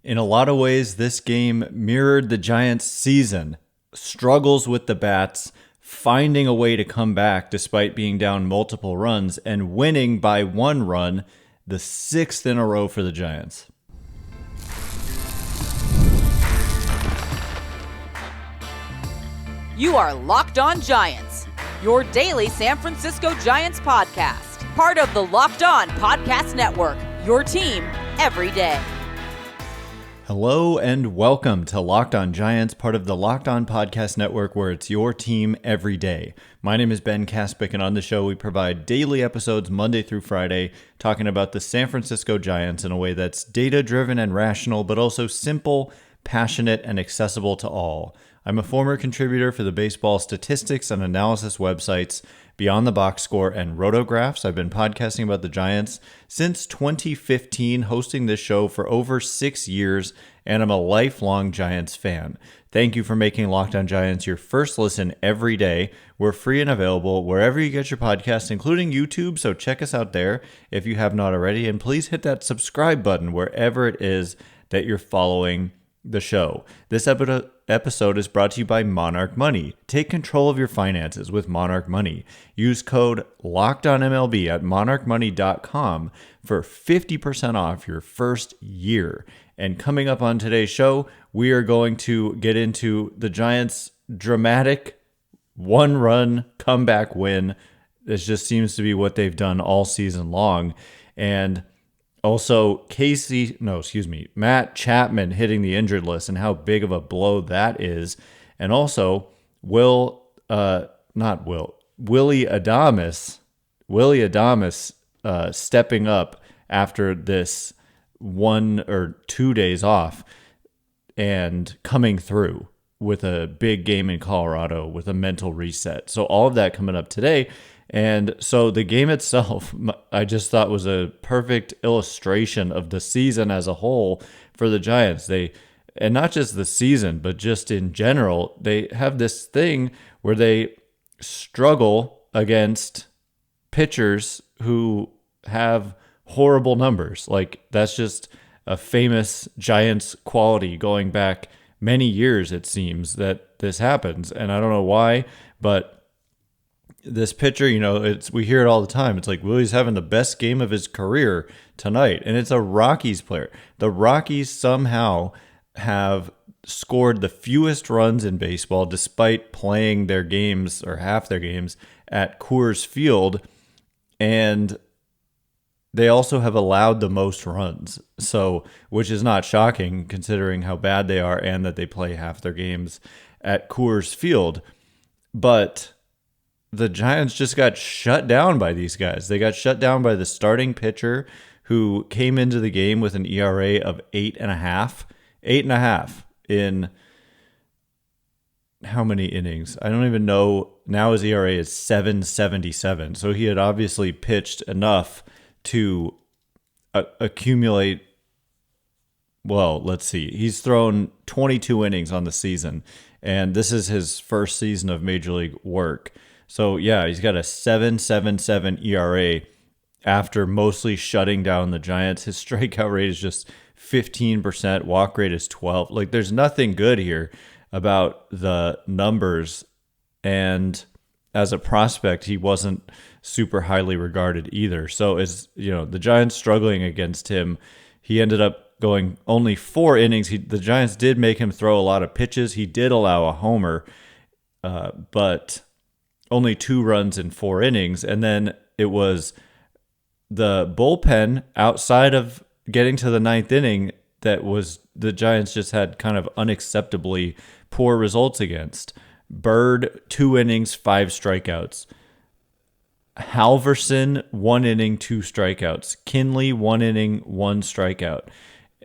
In a lot of ways, this game mirrored the Giants' season. Struggles with the bats, finding a way to come back despite being down multiple runs, and winning by 1 run, the 6th in a row for the Giants. You are Locked On Giants, your daily San Francisco Giants podcast. Part of the Locked On Podcast Network, your team every day. Hello and welcome to Locked On Giants, part of the Locked On Podcast Network, where it's your team every day. My name is Ben Kaspick, and on the show we provide daily episodes Monday through Friday talking about the San Francisco Giants in a way that's data-driven and rational, but also simple, passionate, and accessible to all. I'm a former contributor for the baseball statistics and analysis websites Beyond the Box Score and RotoGraphs. I've been podcasting about the Giants since 2015, hosting this show for over 6 years, and I'm a lifelong Giants fan. Thank you for making Locked On Giants your first listen every day. We're free and available wherever you get your podcasts, including YouTube, so check us out there if you have not already, and please hit that subscribe button wherever it is that you're following the show. This episode is brought to you by Monarch Money. Take control of your finances with Monarch Money. Use code LOCKEDONMLB at monarchmoney.com for 50% off your first year. And coming up on today's show, we are going to get into the Giants' dramatic 1-run comeback win. This just seems to be what they've done all season long. And also, Matt Chapman hitting the injured list and how big of a blow that is. And also, Willy Adames stepping up after this 1 or 2 days off and coming through with a big game in Colorado with a mental reset. So all of that coming up today. And so the game itself, I just thought was a perfect illustration of the season as a whole for the Giants. And not just the season, but just in general, they have this thing where they struggle against pitchers who have horrible numbers. Like, that's just a famous Giants quality going back many years, it seems, that this happens. And I don't know why, but this pitcher, we hear it all the time. It's like Willy's having the best game of his career tonight, and it's a Rockies player. The Rockies somehow have scored the fewest runs in baseball despite playing their games, or half their games, at Coors Field, and they also have allowed the most runs. So, which is not shocking considering how bad they are and that they play half their games at Coors Field. But the Giants just got shut down by these guys. They got shut down by the starting pitcher who came into the game with an ERA of 8.5. 8.5 in how many innings? I don't even know. Now his ERA is 7.77. So he had obviously pitched enough to accumulate. Well, let's see. He's thrown 22 innings on the season, and this is his first season of Major League work. So, yeah, he's got a 7.77 ERA after mostly shutting down the Giants. His strikeout rate is just 15%. Walk rate is 12. Like, there's nothing good here about the numbers. And as a prospect, he wasn't super highly regarded either. So, as the Giants struggling against him, he ended up going only 4 innings. The Giants did make him throw a lot of pitches. He did allow a homer, but only 2 runs in 4 innings. And then it was the bullpen outside of getting to the 9th inning that was the Giants just had kind of unacceptably poor results against. Bird, 2 innings, 5 strikeouts. Halverson, 1 inning, 2 strikeouts. Kinley, 1 inning, 1 strikeout.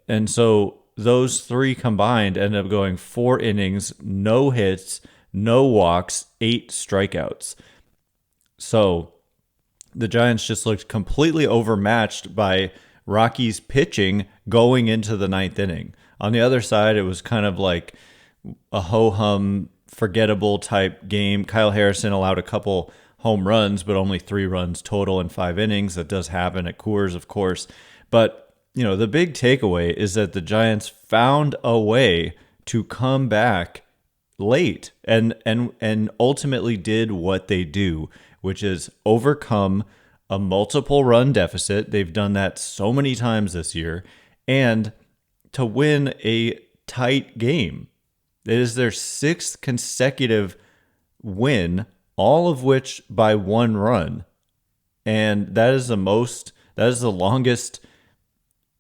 And so those 3 combined ended up going 4 innings, no hits, no walks, 8 strikeouts. So the Giants just looked completely overmatched by Rockies pitching going into the 9th inning. On the other side, it was kind of like a ho-hum, forgettable type game. Kyle Harrison allowed a couple home runs, but only 3 runs total in 5 innings. That does happen at Coors, of course. But the big takeaway is that the Giants found a way to come back late and ultimately did what they do, which is overcome a multiple run deficit. They've done that so many times this year, and to win a tight game. It is their 6th consecutive win, all of which by 1 run. And that is the longest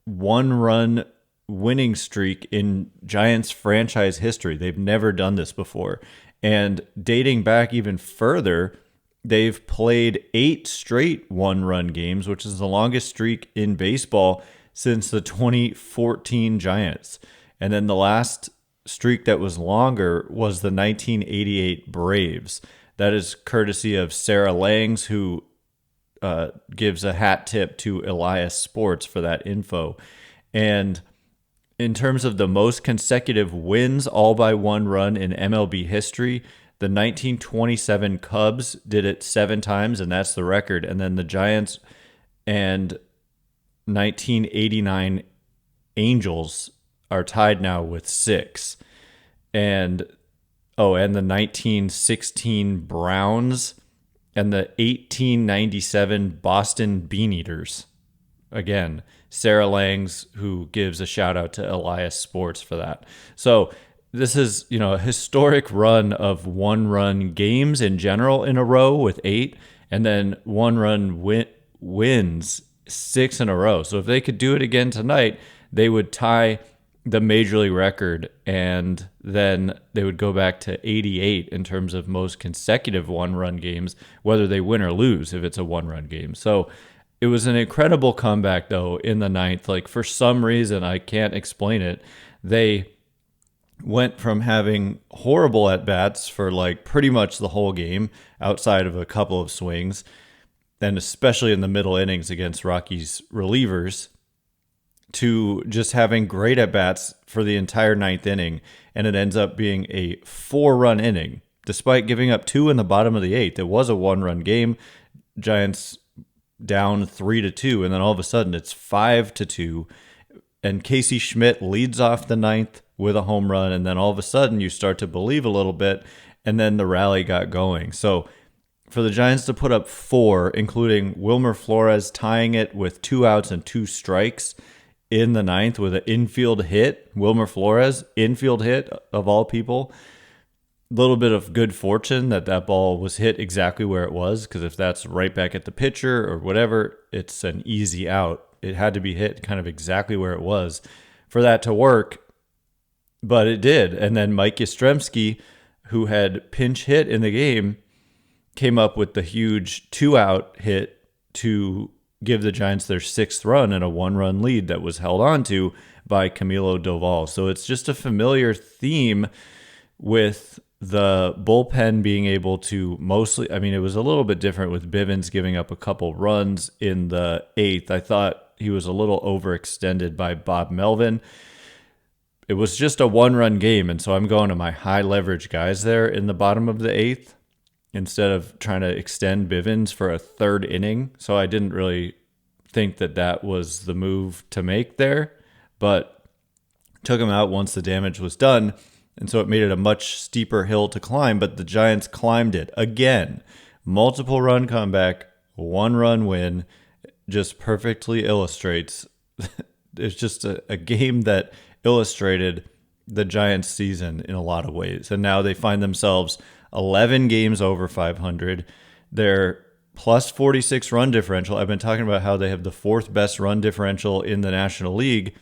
1-run winning streak in Giants franchise history. They've never done this before. And dating back even further, they've played 8 straight 1-run games, which is the longest streak in baseball since the 2014 Giants. And then the last streak that was longer was the 1988 Braves. That is courtesy of Sarah Langs, who gives a hat tip to Elias Sports for that info. And in terms of the most consecutive wins, all by 1 run in MLB history, the 1927 Cubs did it 7 times, and that's the record. And then the Giants and 1989 Angels are tied now with 6. And the 1916 Browns and the 1897 Boston Beaneaters. Again, Sarah Langs, who gives a shout out to Elias Sports for that. So this is, a historic run of 1-run games in general in a row with 8, and then 1-run wins 6 in a row. So if they could do it again tonight, they would tie the major league record, and then they would go back to 88 in terms of most consecutive 1-run games, whether they win or lose if it's a 1-run game. So it was an incredible comeback, though, in the 9th. Like, for some reason, I can't explain it, they went from having horrible at-bats for, pretty much the whole game, outside of a couple of swings, and especially in the middle innings against Rockies relievers, to just having great at-bats for the entire 9th inning, and it ends up being a 4-run inning. Despite giving up 2 in the bottom of the 8th, it was a 1-run game. Giants down 3-2, and then all of a sudden it's 5-2, and Casey Schmitt leads off the 9th with a home run, and then all of a sudden you start to believe a little bit, and then the rally got going. So for the Giants to put up 4, including Wilmer Flores tying it with 2 outs and 2 strikes in the 9th with an infield hit, Wilmer Flores, infield hit of all people. Little bit of good fortune that ball was hit exactly where it was, because if that's right back at the pitcher or whatever, it's an easy out. It had to be hit kind of exactly where it was for that to work, but it did. And then Mike Yastrzemski, who had pinch hit in the game, came up with the huge 2-out hit to give the Giants their 6th run and a 1-run lead that was held on to by Camilo Doval. So it's just a familiar theme with the bullpen being able to mostly, it was a little bit different with Bivens giving up a couple runs in the 8th. I thought he was a little overextended by Bob Melvin. It was just a 1-run game, and so I'm going to my high leverage guys there in the bottom of the 8th instead of trying to extend Bivens for a 3rd inning. So I didn't really think that was the move to make there, but took him out once the damage was done. And so it made it a much steeper hill to climb, but the Giants climbed it again. Multiple run comeback, 1-run win, just perfectly illustrates. It's just a game that illustrated the Giants' season in a lot of ways. And now they find themselves 11 games over 500. They're plus 46 run differential. I've been talking about how they have the 4th best run differential in the National League,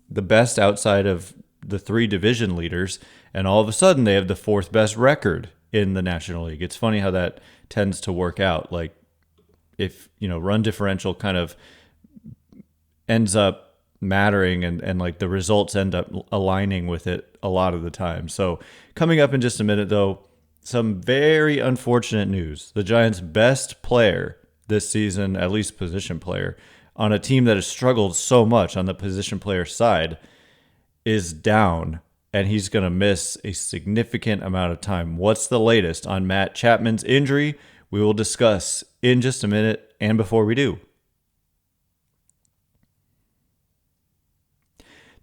the best outside of the 3 division leaders, and all of a sudden they have the 4th best record in the National League. It's funny how that tends to work out. Like, if, run differential kind of ends up mattering and like the results end up aligning with it a lot of the time. So coming up in just a minute, though, some very unfortunate news. The Giants' best player this season, at least position player, on a team that has struggled so much on the position player side, is down, and he's going to miss a significant amount of time. What's the latest on Matt Chapman's injury? We will discuss in just a minute, and before we do,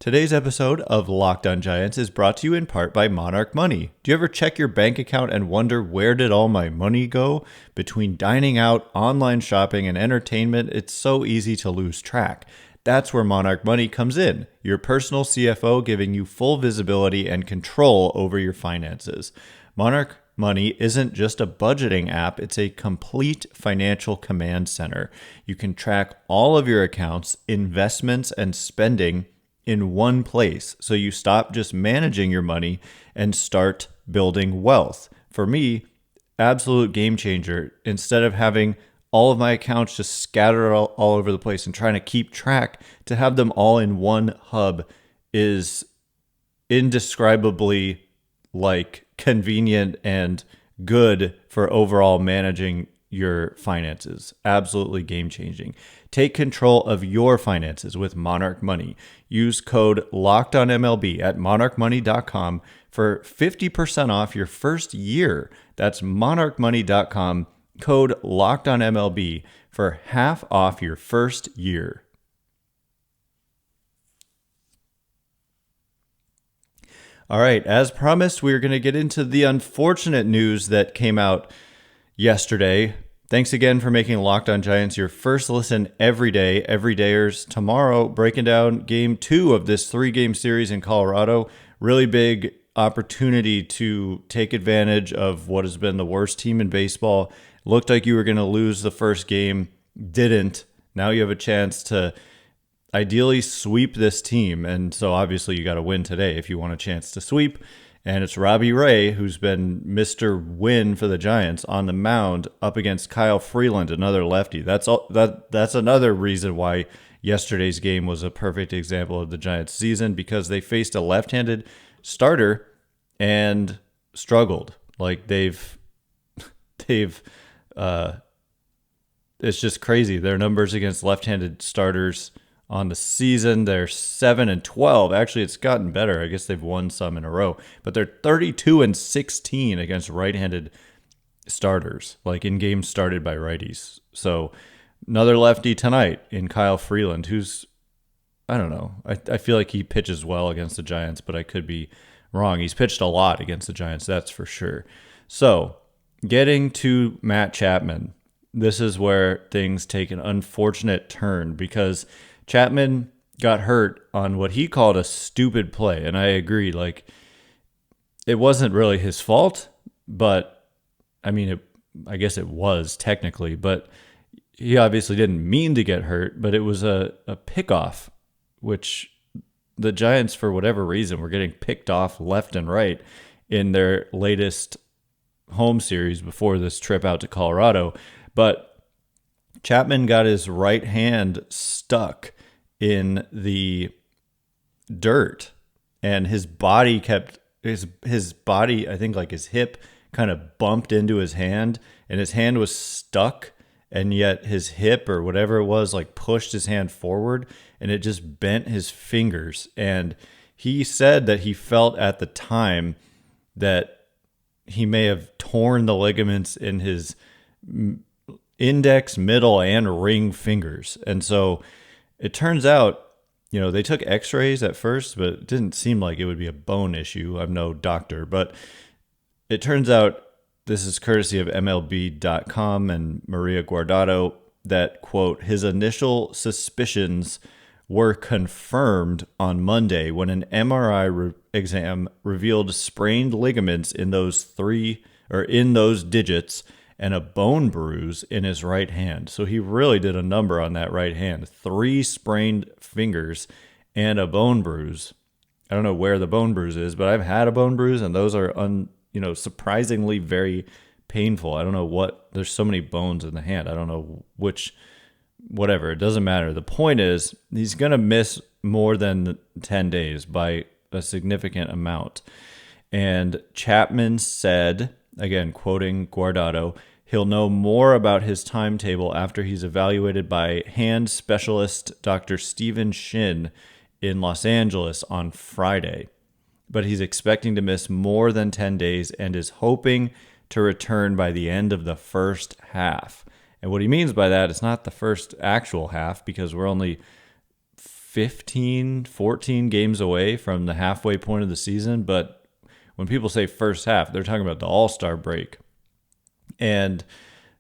Today's episode of Locked on Giants is brought to you in part by Monarch Money. Do you ever check your bank account and wonder, where did all my money go? Between dining out, online shopping, and entertainment, it's so easy to lose track. That's where Monarch Money comes in, your personal CFO giving you full visibility and control over your finances. Monarch Money isn't just a budgeting app, it's a complete financial command center. You can track all of your accounts, investments, and spending in one place, so you stop just managing your money and start building wealth. For me, absolute game changer. Instead of having all of my accounts just scattered all over the place and trying to keep track, to have them all in one hub is indescribably convenient and good for overall managing your finances. Absolutely game changing. Take control of your finances with Monarch Money. Use code LOCKEDONMLB at monarchmoney.com for 50% off your first year. That's monarchmoney.com, code LOCKEDONMLB for half off your first year. All right, as promised, we're going to get into the unfortunate news that came out yesterday. Thanks again for making Locked on Giants your first listen every day. Everydayers, tomorrow, breaking down game 2 of this 3-game series in Colorado. Really big opportunity to take advantage of what has been the worst team in baseball. Looked like you were going to lose the first game, didn't. Now you have a chance to ideally sweep this team, and so obviously you got to win today if you want a chance to sweep. And it's Robbie Ray, who's been Mr. Win for the Giants, on the mound up against Kyle Freeland, another lefty. That's another reason why yesterday's game was a perfect example of the Giants' season, because they faced a left-handed starter and struggled. It's just crazy. Their numbers against left-handed starters on the season, they're 7-12. Actually, it's gotten better. I guess they've won some in a row, but they're 32-16 against right-handed starters, in games started by righties. So another lefty tonight in Kyle Freeland, who's, I don't know. I feel like he pitches well against the Giants, but I could be wrong. He's pitched a lot against the Giants, that's for sure. So getting to Matt Chapman, this is where things take an unfortunate turn, because Chapman got hurt on what he called a stupid play, and I agree. It wasn't really his fault, but I guess it was technically, but he obviously didn't mean to get hurt. But it was a pickoff, which the Giants, for whatever reason, were getting picked off left and right in their latest home series before this trip out to Colorado. But Chapman got his right hand stuck in the dirt, and his body kept his body, I think his hip kind of bumped into his hand, and his hand was stuck, and yet his hip or whatever it was pushed his hand forward, and it just bent his fingers. And he said that he felt at the time that he may have torn the ligaments in his index, middle, and ring fingers. And so it turns out, they took x-rays at first, but it didn't seem like it would be a bone issue. I'm no doctor, but it turns out, this is courtesy of MLB.com and Maria Guardado, that, quote, his initial suspicions were confirmed on Monday when an MRI exam revealed sprained ligaments in those digits and a bone bruise in his right hand. So he really did a number on that right hand. 3 sprained fingers and a bone bruise. I don't know where the bone bruise is, but I've had a bone bruise, and those are surprisingly very painful. I don't know there's so many bones in the hand. I don't know which, whatever. It doesn't matter. The point is, he's going to miss more than 10 days by a significant amount. And Chapman said, again, quoting Guardado, he'll know more about his timetable after he's evaluated by hand specialist Dr. Stephen Shin in Los Angeles on Friday. But he's expecting to miss more than 10 days and is hoping to return by the end of the first half. And what he means by that is not the first actual half, because we're only 14 games away from the halfway point of the season. But when people say first half, they're talking about the All-Star break. And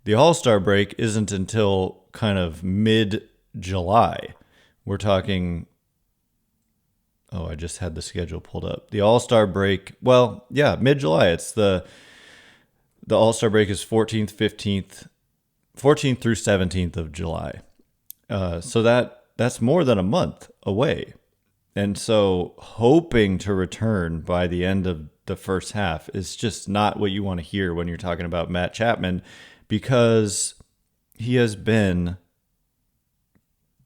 the All-Star break isn't until kind of mid-July. We're talking, I just had the schedule pulled up. The All-Star break, mid-July. It's the All-Star break is 14th through 17th of July. So that's more than a month away. And so hoping to return by the end of the first half is just not what you want to hear when you're talking about Matt Chapman, because he has been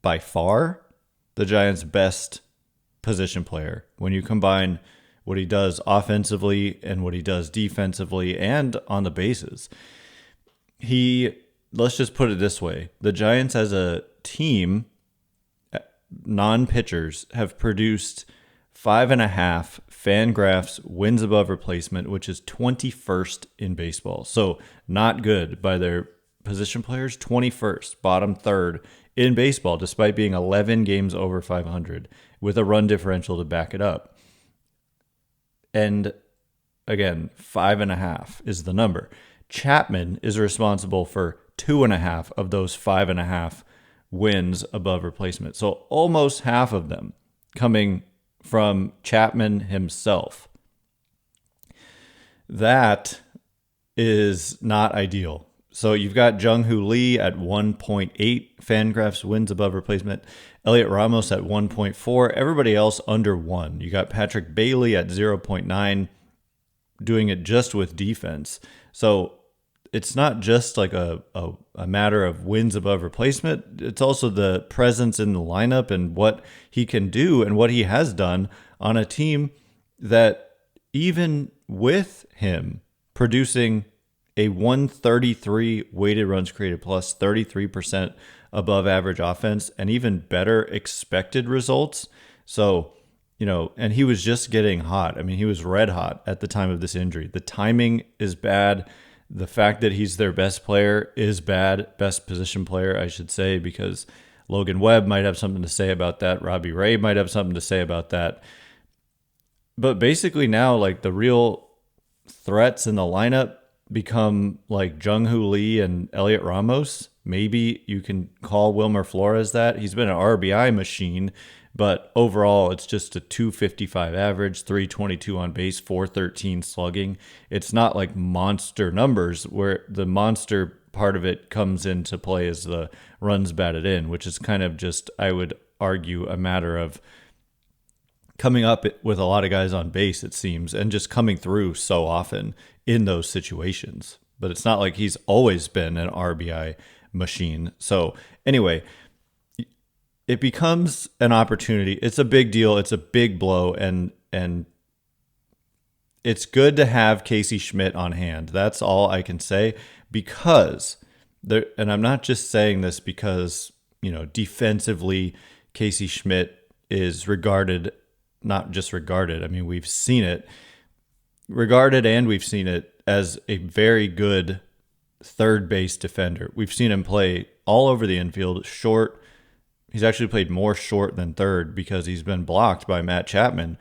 by far the Giants' best position player. When you combine what he does offensively and what he does defensively and on the bases, let's just put it this way. The Giants as a team, non-pitchers, have produced 5.5 FanGraphs wins above replacement, which is 21st in baseball. So not good by their position players, 21st, bottom third in baseball, despite being 11 games over 500 with a run differential to back it up. And again, 5.5 is the number. Chapman is responsible for 2.5 of those 5.5 wins above replacement. So almost half of them coming from Chapman himself. That is not ideal. So you've got Jung-Hoo Lee at 1.8 FanGraphs wins above replacement. Elliot Ramos at 1.4. Everybody else under 1. You got Patrick Bailey at 0.9, doing it just with defense. So it's not just like a matter of wins above replacement. It's also the presence in the lineup and what he can do and what he has done on a team that, even with him producing a 133 weighted runs created plus, 33% above average offense, and even better expected results. So, and he was just getting hot. I mean, he was red hot at the time of this injury. The timing is bad. The fact that he's their best player is bad, best position player, I should say, because Logan Webb might have something to say about that. Robbie Ray might have something to say about that. But basically now, like, the real threats in the lineup become like Jung-Hoo Lee and Elliot Ramos. Maybe you can call Wilmer Flores that. He's been an RBI machine, but overall it's just a 255 average, 322 on base, 413 slugging. It's not like monster numbers, where the monster part of it comes into play as the runs batted in, which is kind of just, I would argue, a matter of coming up with a lot of guys on base, it seems, and just coming through so often in those situations. But it's not like he's always been an RBI machine. So anyway, it becomes an opportunity. It's a big deal. It's a big blow, and it's good to have Casey Schmitt on hand. That's all I can say, because there, and I'm not just saying this because, defensively Casey Schmitt is regarded, not just regarded, I mean, we've seen it, regarded and we've seen it as a very good third base defender. We've seen him play all over the infield, short. He's actually played more short than third because he's been blocked by Matt Chapman.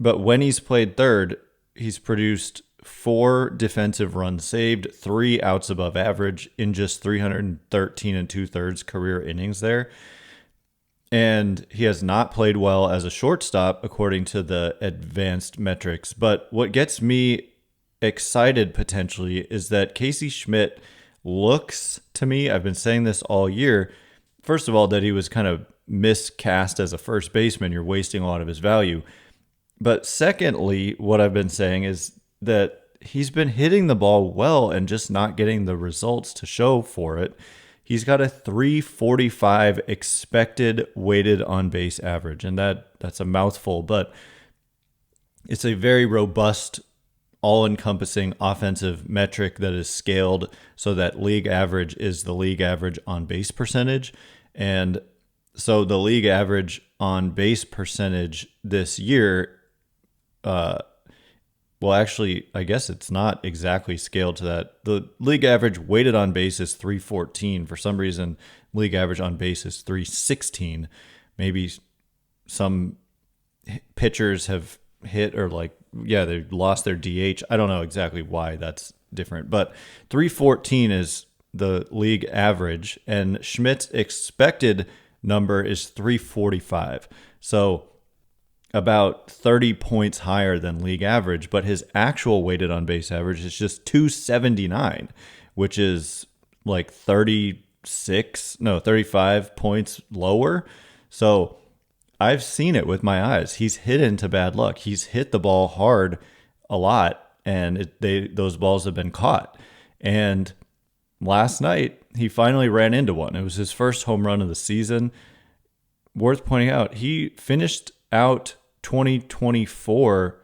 But when he's played third, he's produced 4 defensive runs saved, 3 outs above average in just 313 2/3 career innings there. And he has not played well as a shortstop, according to the advanced metrics. But what gets me excited potentially is that Casey Schmitt looks to me, I've been saying this all year, first of all, that he was kind of miscast as a first baseman. You're wasting a lot of his value. But secondly, what I've been saying is that he's been hitting the ball well and just not getting the results to show for it. He's got a 345 expected weighted on base average, and that's a mouthful, but it's a very robust, all-encompassing offensive metric that is scaled so that league average is the league average on base percentage. And so the league average on base percentage this year, well, actually, I guess it's not exactly scaled to that. The league average weighted on base is 314. For some reason, league average on base is 316. Maybe some pitchers have hit or they lost their DH. I don't know exactly why that's different, but 314 is the league average, and Schmidt's expected number is 345. So about 30 points higher than league average, but his actual weighted on base average is just 279, which is 35 points lower. So I've seen it with my eyes. He's hit into bad luck. He's hit the ball hard a lot, and those balls have been caught. And last night, he finally ran into one. It was his first home run of the season. Worth pointing out, he finished out 2024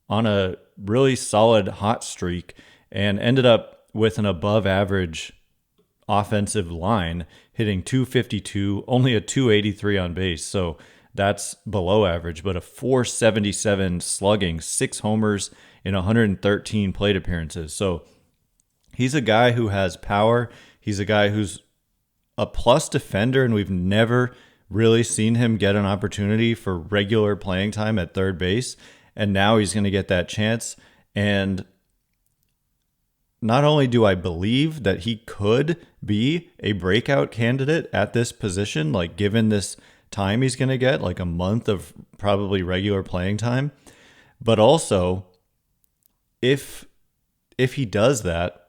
on a really solid hot streak and ended up with an above average offensive line, hitting 252, only a 283 on base. So that's below average, but a 477 slugging, 6 homers in 113 plate appearances. So he's a guy who has power. He's a guy who's a plus defender, and we've never really seen him get an opportunity for regular playing time at third base. And now he's going to get that chance. And not only do I believe that he could be a breakout candidate at this position, given this time he's going to get, a month of probably regular playing time, but also if he does that,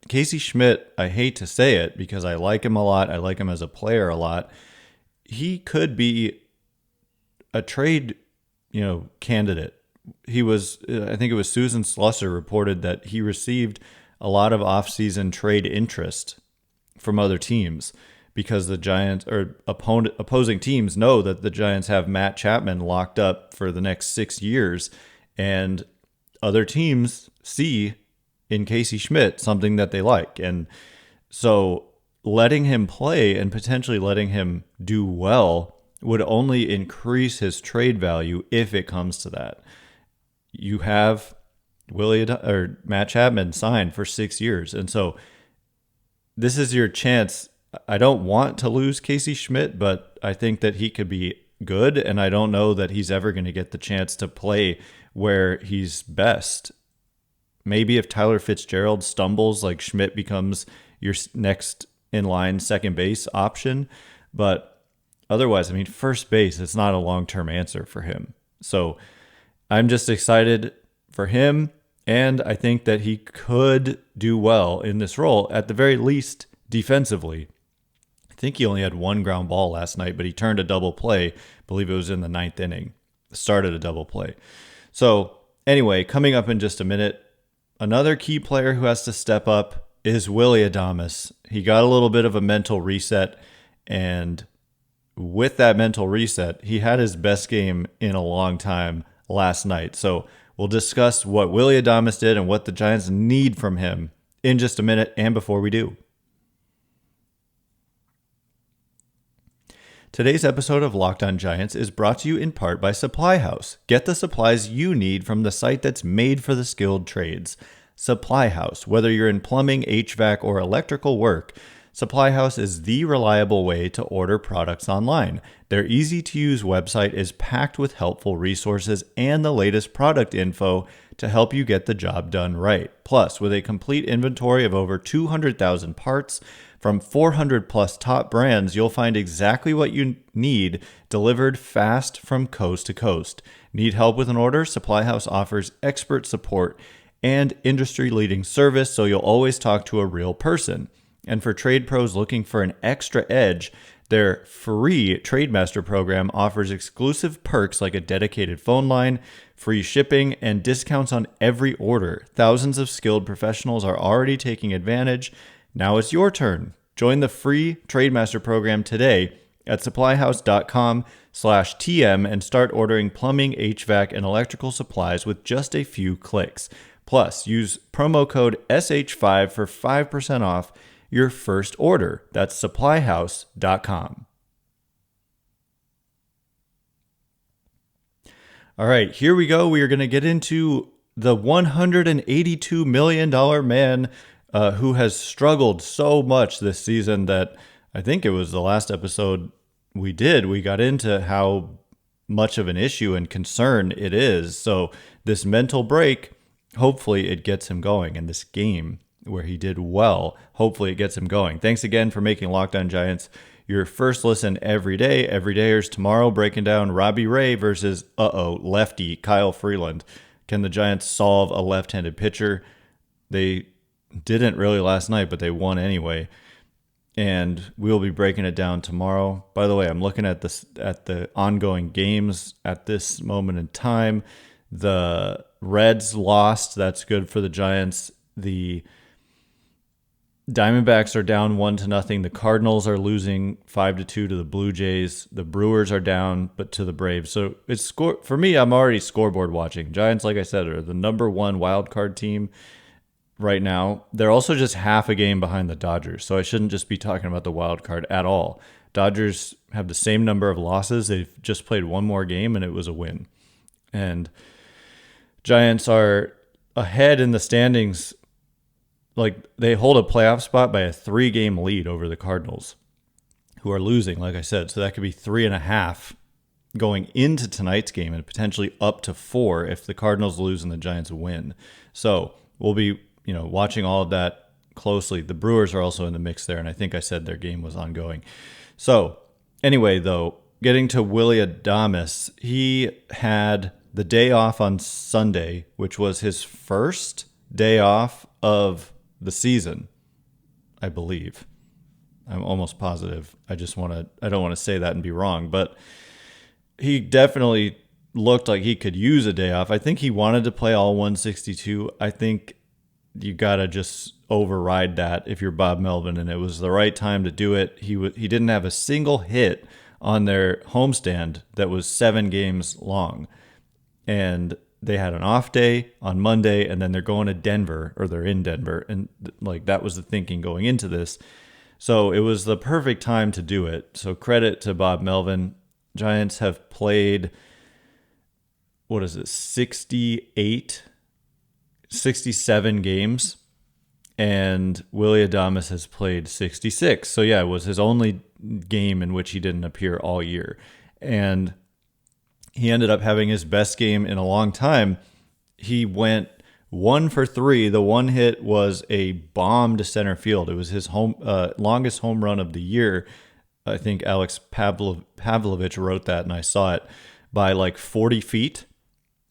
Casey Schmitt, I hate to say it because I like him a lot. I like him as a player a lot. He could be a trade, candidate. He was, I think it was Susan Slusser reported that he received a lot of offseason trade interest from other teams because the Giants or opposing teams know that the Giants have Matt Chapman locked up for the next 6 years, and other teams see in Casey Schmitt something that they like. And so letting him play and potentially letting him do well would only increase his trade value if it comes to that. You have Matt Chapman signed for 6 years. And so this is your chance. I don't want to lose Casey Schmitt, but I think that he could be good. And I don't know that he's ever going to get the chance to play where he's best. Maybe if Tyler Fitzgerald stumbles, Schmitt becomes your next in line second base option. But otherwise, first base, it's not a long-term answer for him. So I'm just excited for him. And I think that he could do well in this role, at the very least defensively. I think he only had 1 ground ball last night, but he turned a double play. I believe it was in the 9th inning. Started a double play. So anyway, coming up in just a minute, another key player who has to step up is Willy Adames. He got a little bit of a mental reset, and with that mental reset, he had his best game in a long time last night. So we'll discuss what Willy Adames did and what the Giants need from him in just a minute, and before we do. Today's episode of Locked On Giants is brought to you in part by Supply House. Get the supplies you need from the site that's made for the skilled trades. Supply House. Whether you're in plumbing, HVAC, or electrical work, Supply House is the reliable way to order products online. Their easy-to-use website is packed with helpful resources and the latest product info to help you get the job done right. Plus, with a complete inventory of over 200,000 parts from 400 plus top brands, you'll find exactly what you need delivered fast from coast to coast. Need help with an order? Supply House offers expert support and industry-leading service, so you'll always talk to a real person. And for trade pros looking for an extra edge, their free TradeMaster program offers exclusive perks like a dedicated phone line, free shipping, and discounts on every order. Thousands of skilled professionals are already taking advantage. Now it's your turn. Join the free TradeMaster program today at supplyhouse.com/TM and start ordering plumbing, HVAC, and electrical supplies with just a few clicks. Plus, use promo code SH5 for 5% off your first order. That's supplyhouse.com. All right, here we go. We are going to get into the $182 million man who has struggled so much this season that I think it was the last episode we did. We got into how much of an issue and concern it is. So this mental break, hopefully it gets him going. And this game where he did well, hopefully it gets him going. Thanks again for making Locked On Giants your first listen every day. Everydayers tomorrow breaking down Robbie Ray versus, lefty Kyle Freeland. Can the Giants solve a left-handed pitcher? They didn't really last night, but they won anyway. And we'll be breaking it down tomorrow. By the way, I'm looking at the ongoing games at this moment in time. The Reds lost. That's good for the Giants. The Diamondbacks are down 1-0. The Cardinals are losing 5-2 to the Blue Jays. The Brewers are down, but to the Braves. So it's for me, I'm already scoreboard watching. Giants, like I said, are the number one wild card team right now. They're also just half a game behind the Dodgers. So I shouldn't just be talking about the wild card at all. Dodgers have the same number of losses. They've just played one more game and it was a win. And Giants are ahead in the standings. Like, they hold a playoff spot by a 3-game lead over the Cardinals, who are losing, like I said. So that could be 3.5 going into tonight's game and potentially up to 4 if the Cardinals lose and the Giants win. So we'll be, watching all of that closely. The Brewers are also in the mix there, and I think I said their game was ongoing. So anyway, though, getting to Willy Adames, he had the day off on Sunday, which was his first day off of the season, I believe. I'm almost positive. I don't want to say that and be wrong, but he definitely looked like he could use a day off. I think he wanted to play all 162. I think you got to just override that if you're Bob Melvin, and it was the right time to do it. He didn't have a single hit on their homestand that was 7 games long. And they had an off day on Monday, and then they're going to Denver, or they're in Denver. And that was the thinking going into this. So it was the perfect time to do it. So credit to Bob Melvin. Giants have played, 67 games. And Willy Adames has played 66. So yeah, it was his only game in which he didn't appear all year. And he ended up having his best game in a long time. He went 1 for 3. The one hit was a bomb to center field. It was his longest home run of the year. I think Alex Pavlovich wrote that, and I saw it, by like 40 feet.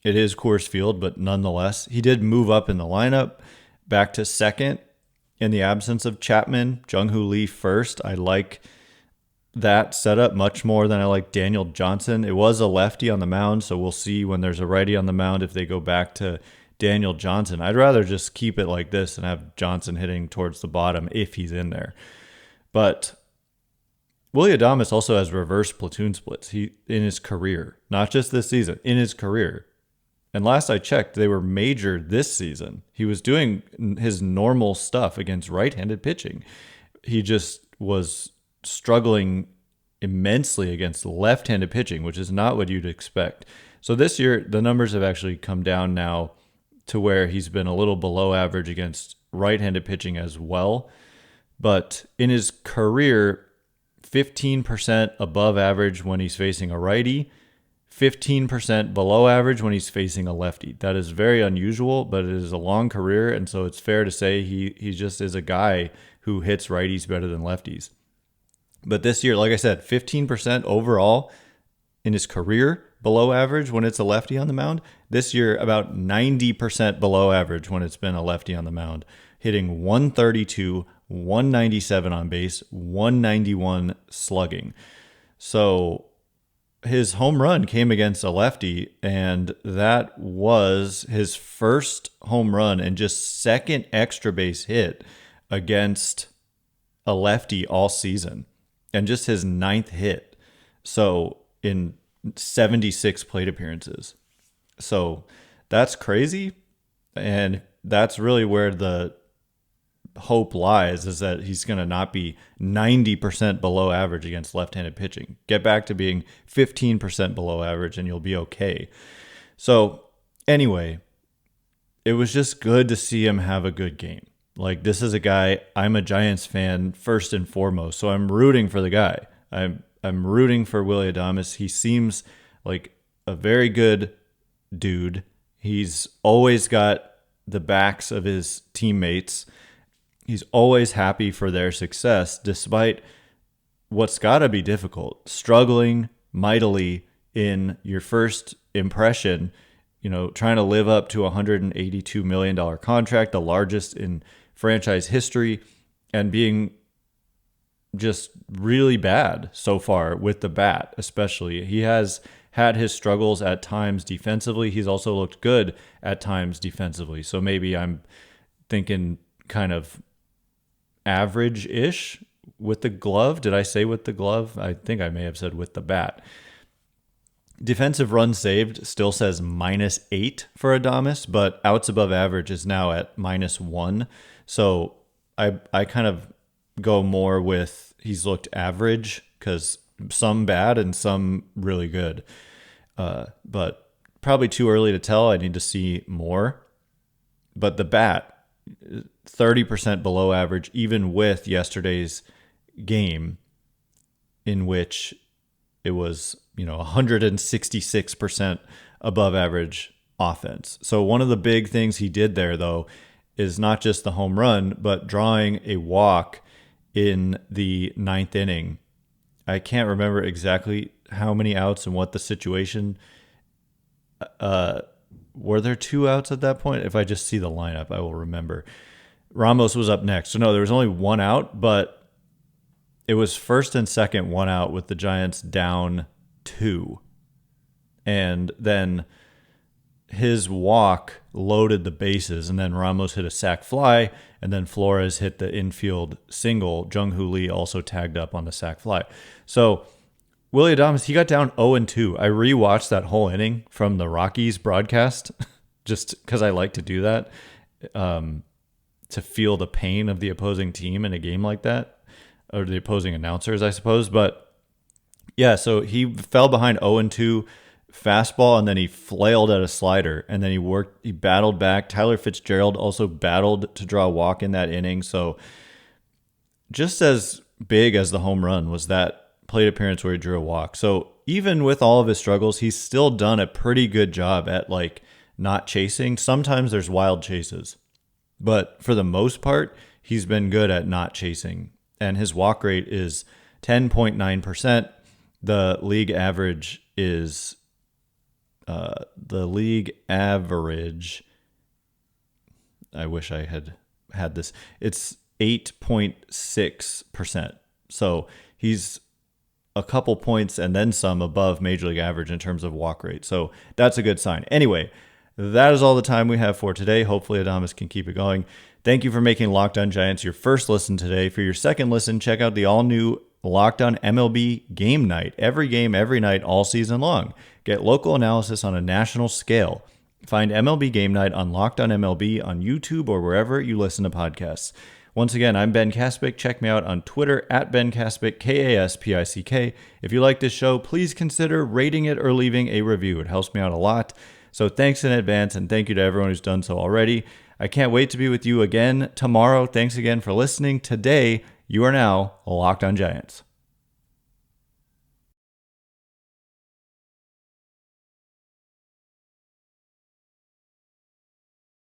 It is Coors Field, but nonetheless, he did move up in the lineup, back to second in the absence of Chapman. Jung-Hoo Lee first. I like that setup much more than I like Daniel Johnson. It was a lefty on the mound, so we'll see when there's a righty on the mound if they go back to Daniel Johnson. I'd rather just keep it like this and have Johnson hitting towards the bottom if he's in there. But Willy Adames also has reverse platoon splits in his career, not just this season, in his career. And last I checked, they were major this season. He was doing his normal stuff against right-handed pitching. He just was struggling immensely against left-handed pitching, which is not what you'd expect. So this year, the numbers have actually come down now to where he's been a little below average against right-handed pitching as well. But in his career, 15% above average when he's facing a righty, 15% below average when he's facing a lefty. That is very unusual, but it is a long career, and so it's fair to say he just is a guy who hits righties better than lefties. But this year, like I said, 15% overall in his career below average when it's a lefty on the mound. This year, about 90% below average when it's been a lefty on the mound, hitting 132, 197 on base, 191 slugging. So his home run came against a lefty, and that was his first home run and just second extra base hit against a lefty all season, and just his 9th hit. So in 76 plate appearances. So that's crazy. And that's really where the hope lies, is that he's going to not be 90% below average against left-handed pitching. Get back to being 15% below average and you'll be okay. So anyway, it was just good to see him have a good game. Like, this is a guy, I'm a Giants fan first and foremost, so I'm rooting for the guy. I'm rooting for Willy Adames. He seems like a very good dude. He's always got the backs of his teammates. He's always happy for their success, despite what's got to be difficult, struggling mightily in your first impression, trying to live up to a $182 million contract, the largest in franchise history, and being just really bad so far with the bat, especially. He has had his struggles at times defensively. He's also looked good at times defensively. So maybe I'm thinking kind of average-ish with the glove. Did I say with the glove? I think I may have said with the bat. Defensive runs saved still says -8 for Adames, but outs above average is now at -1. So I kind of go more with he's looked average, because some bad and some really good. But probably too early to tell. I need to see more. But the bat, 30% below average, even with yesterday's game, in which it was 166% above average offense. So one of the big things he did there, though, is not just the home run, but drawing a walk in the 9th inning. I can't remember exactly how many outs and what the situation. Were there 2 outs at that point? If I just see the lineup, I will remember. Ramos was up next. So no, there was only 1 out, but it was first and second, 1 out with the Giants down 2. And then his walk loaded the bases, and then Ramos hit a sac fly, and then Flores hit the infield single. Jung-Hoo Lee also tagged up on the sac fly. So Willy Adames, he got down 0-2. I rewatched that whole inning from the Rockies broadcast just because I like to do that, to feel the pain of the opposing team in a game like that, or the opposing announcers, I suppose. But yeah, so he fell behind 0-2 fastball, and then he flailed at a slider, and then he battled back. Tyler Fitzgerald also battled to draw a walk in that inning. So just as big as the home run was that plate appearance where he drew a walk. So even with all of his struggles, he's still done a pretty good job at not chasing. Sometimes there's wild chases, but for the most part, he's been good at not chasing. And his walk rate is 10.9%. The league average is I wish I had this. It's 8.6%. So he's a couple points and then some above Major League average in terms of walk rate. So that's a good sign. Anyway, that is all the time we have for today. Hopefully Adames can keep it going. Thank you for making Locked On Giants your first listen today. For your second listen, check out the all-new Locked On MLB Game Night. Every game, every night, all season long. Get local analysis on a national scale. Find MLB Game Night on Locked On MLB on YouTube or wherever you listen to podcasts. Once again, I'm Ben Kaspick. Check me out on Twitter at Ben Kaspick, Kaspick. If you like this show, please consider rating it or leaving a review. It helps me out a lot. So thanks in advance, and thank you to everyone who's done so already. I can't wait to be with you again tomorrow. Thanks again for listening. Today, you are now Locked On Giants.